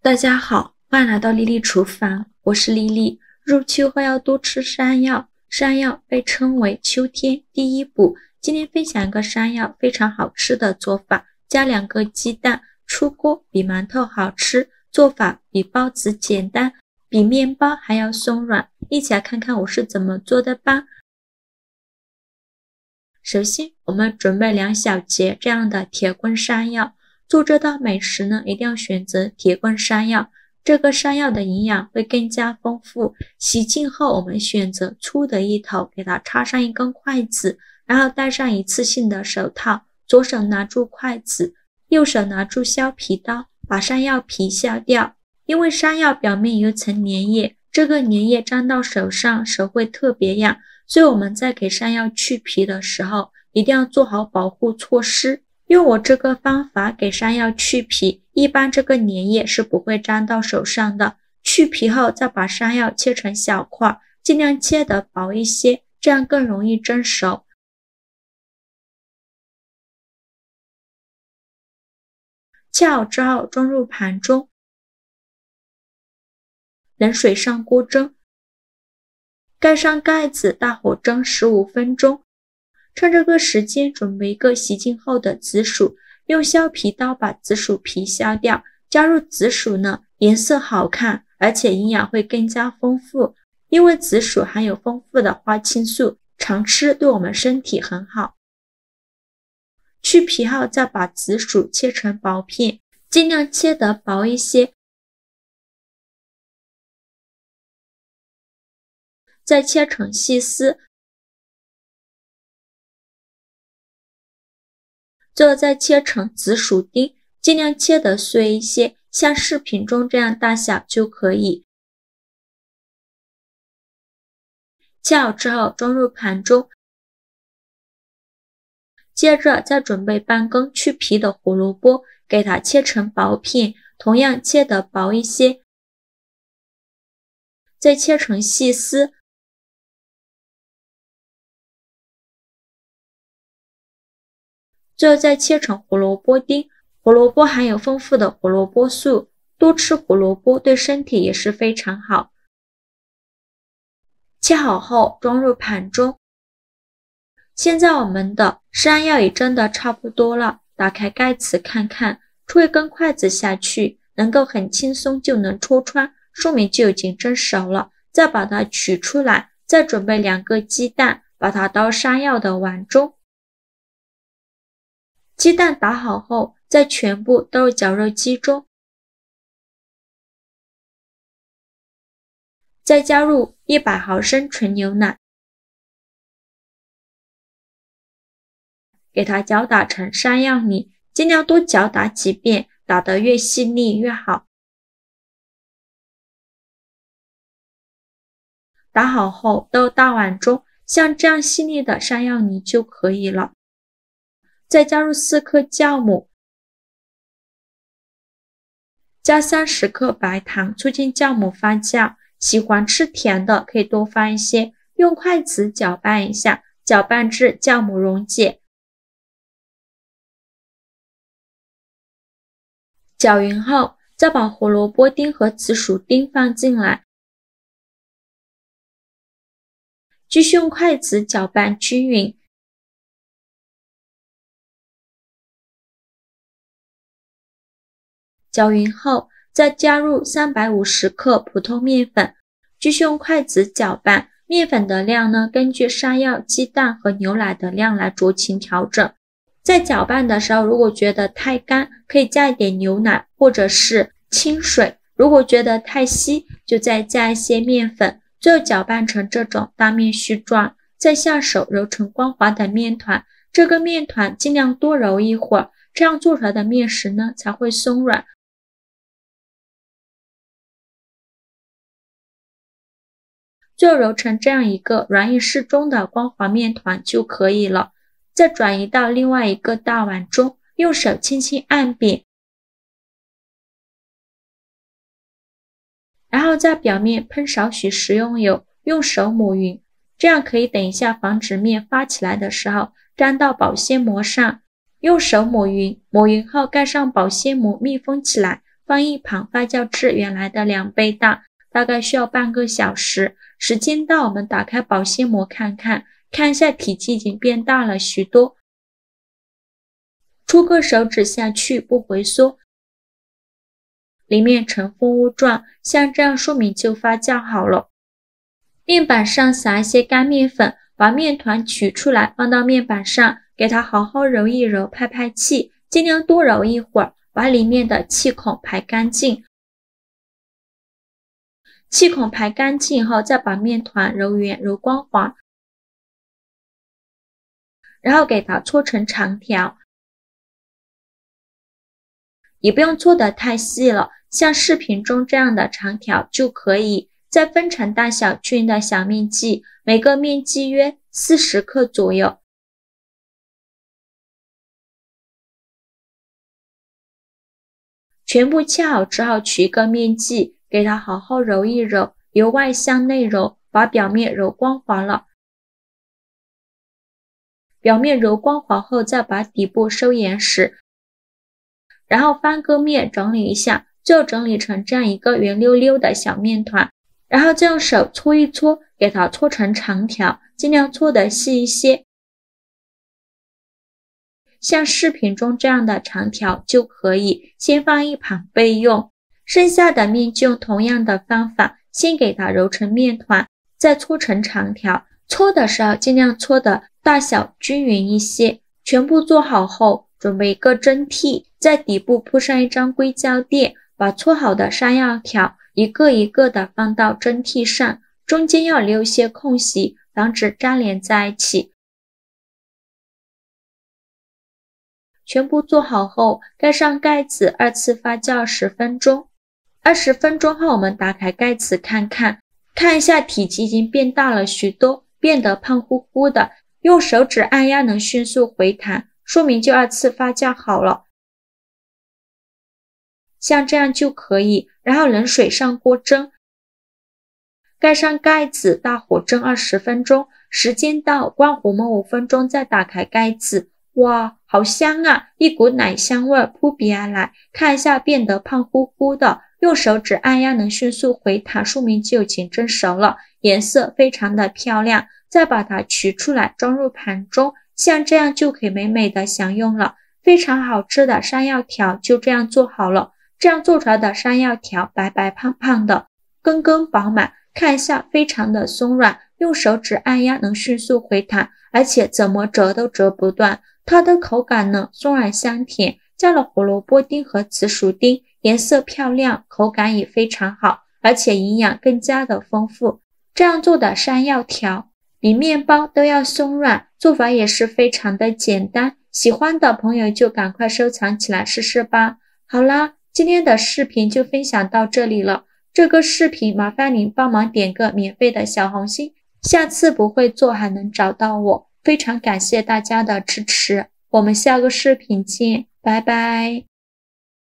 大家好，欢迎来到莉莉厨房，我是莉莉。入秋后要多吃山药，山药被称为秋天第一补。今天分享一个山药非常好吃的做法，加2个鸡蛋，出锅比馒头好吃，做法比包子简单，比面包还要松软。一起来看看我是怎么做的吧。首先，我们准备2小节这样的铁棍山药。做这道美食呢，一定要选择铁棍山药，这个山药的营养会更加丰富。洗净后，我们选择粗的一头，给它插上1根筷子，然后戴上一次性的手套，左手拿住筷子，右手拿住削皮刀，把山药皮削掉。因为山药表面有层粘液，这个粘液沾到手上，手会特别痒，所以我们在给山药去皮的时候，一定要做好保护措施。用我这个方法给山药去皮，一般这个粘液是不会沾到手上的。去皮后再把山药切成小块，尽量切得薄一些，这样更容易蒸熟。切好之后装入盘中，冷水上锅蒸，盖上盖子，大火蒸15分钟。趁这个时间准备一个洗净后的紫薯，用削皮刀把紫薯皮削掉，加入紫薯呢，颜色好看，而且营养会更加丰富，因为紫薯含有丰富的花青素，常吃对我们身体很好。去皮后再把紫薯切成薄片，尽量切得薄一些，再切成细丝。最后再切成紫薯丁，尽量切得碎一些，像视频中这样大小就可以。切好之后装入盘中，接着再准备半根去皮的胡萝卜，给它切成薄片，同样切得薄一些，再切成细丝。最后再切成胡萝卜丁，胡萝卜含有丰富的胡萝卜素，多吃胡萝卜对身体也是非常好。切好后装入盘中。现在我们的山药也蒸得差不多了，打开盖子看看，戳1根筷子下去，能够很轻松就能戳穿，说明就已经蒸熟了。再把它取出来，再准备2个鸡蛋，把它倒山药的碗中。鸡蛋打好后，再全部倒入绞肉机中，再加入100毫升纯牛奶，给它搅打成山药泥，尽量多搅打几遍，打得越细腻越好。打好后倒大碗中，像这样细腻的山药泥就可以了。再加入4颗酵母，加30克白糖，促进酵母发酵。喜欢吃甜的可以多放一些，用筷子搅拌一下，搅拌至酵母溶解。搅匀后，再把胡萝卜丁和紫薯丁放进来，继续用筷子搅拌均匀。搅匀后，再加入350克普通面粉，继续用筷子搅拌。面粉的量呢，根据山药、鸡蛋和牛奶的量来酌情调整。在搅拌的时候，如果觉得太干，可以加一点牛奶或者是清水；如果觉得太稀，就再加一些面粉。最后搅拌成这种大面絮状，再下手揉成光滑的面团。这个面团尽量多揉一会儿，这样做出来的面食呢才会松软。最后揉成这样一个软硬适中的光滑面团就可以了。再转移到另外一个大碗中，用手轻轻按扁，然后在表面喷少许食用油，用手抹匀，这样可以等一下防止面发起来的时候沾到保鲜膜上。用手抹匀，抹匀后盖上保鲜膜密封起来，放一旁发酵至原来的2倍大，大概需要半个小时。时间到，我们打开保鲜膜看一下体积已经变大了许多。戳个手指下去不回缩，里面呈蜂窝状，像这样说明就发酵好了。面板上撒一些干面粉，把面团取出来放到面板上，给它好好揉一揉，拍拍气，尽量多揉一会儿，把里面的气孔排干净。气孔排干净后，再把面团揉圆揉光滑，然后给它搓成长条，也不用搓得太细了，像视频中这样的长条就可以。再分成大小均匀的小面剂，每个面剂约40克左右。全部切好之后，取一个面剂，给它好好揉一揉，由外向内揉，把表面揉光滑了。表面揉光滑后，再把底部收严实，然后翻个面整理一下，最后整理成这样一个圆溜溜的小面团。然后再用手搓一搓，给它搓成长条，尽量搓得细一些，像视频中这样的长条就可以，先放一旁备用。剩下的面就用同样的方法，先给它揉成面团，再搓成长条。搓的时候尽量搓的大小均匀一些。全部做好后，准备一个蒸屉，在底部铺上一张硅胶垫，把搓好的山药条一个一个的放到蒸屉上，中间要留一些空隙，防止粘连在一起。全部做好后，盖上盖子，2次发酵10分钟。20分钟后，我们打开盖子看一下体积已经变大了许多，变得胖乎乎的，用手指按压能迅速回弹，说明就2次发酵好了。像这样就可以，然后冷水上锅蒸，盖上盖子，大火蒸20分钟，时间到，关火焖5分钟，再打开盖子。哇，好香啊，一股奶香味扑鼻而来。看一下变得胖乎乎的，用手指按压能迅速回弹，说明就已经蒸熟了，颜色非常的漂亮。再把它取出来装入盘中，像这样就可以美美的享用了。非常好吃的山药条就这样做好了。这样做出来的山药条白白胖胖的，根根饱满，看一下非常的松软，用手指按压能迅速回弹，而且怎么折都折不断。它的口感呢松软香甜，加了胡萝卜丁和紫薯丁，颜色漂亮，口感也非常好，而且营养更加的丰富。这样做的山药条比面包都要松软，做法也是非常的简单，喜欢的朋友就赶快收藏起来试试吧。好啦，今天的视频就分享到这里了，这个视频麻烦您帮忙点个免费的小红心，下次不会做还能找到我，非常感谢大家的支持，我们下个视频见，拜拜。